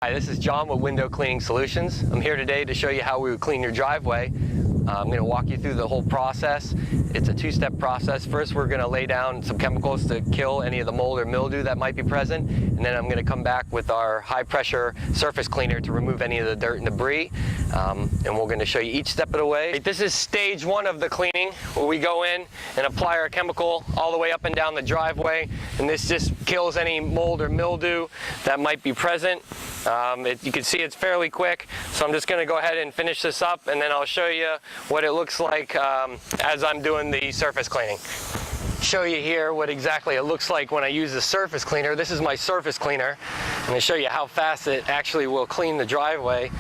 Hi, this is John with Window Cleaning Solutions. I'm here today to show you how we would clean your driveway. I'm going to walk you through the whole process. It's a two-step process. First, we're going to lay down some chemicals to kill any of the mold or mildew that might be present, and then I'm going to come back with our high-pressure surface cleaner to remove any of the dirt and debris, and we're going to show you each step of the way. This is stage one of the cleaning, where we go in and apply our chemical all the way up and down the driveway, and this just kills any mold or mildew that might be present. You can see it's fairly quick, so I'm just going to go ahead and finish this up, and then I'll show you what it looks like as I'm doing the surface cleaning. Show you here what exactly it looks like when I use the surface cleaner. This is my surface cleaner. I'm going to show you how fast it actually will clean the driveway.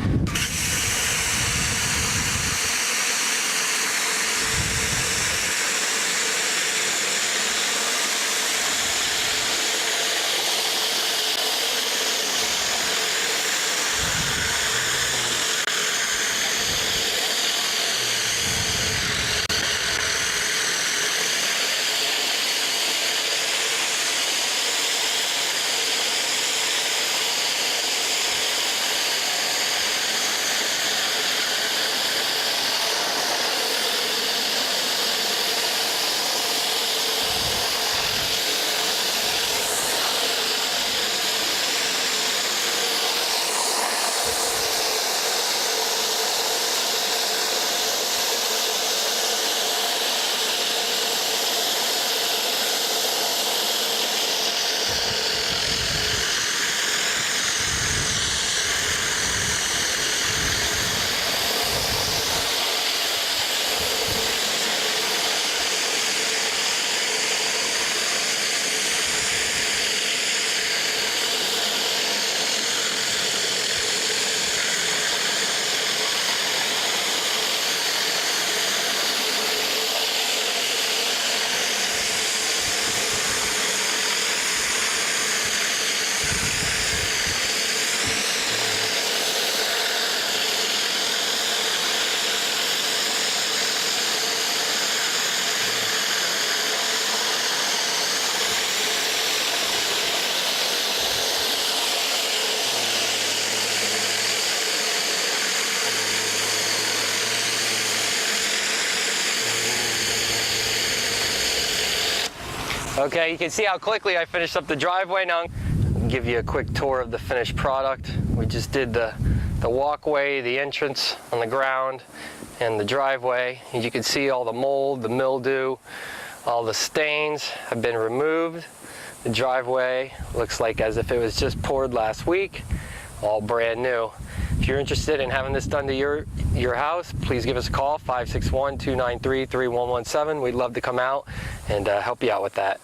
Okay, you can see how quickly I finished up the driveway. Now I'll give you a quick tour of the finished product. We just did the walkway, the entrance on the ground, and the driveway. As you can see, all the mold, the mildew, all the stains have been removed. The driveway looks like as if it was just poured last week, all brand new. If you're interested in having this done to your house, please give us a call, 561-293-3117. We'd love to come out and help you out with that.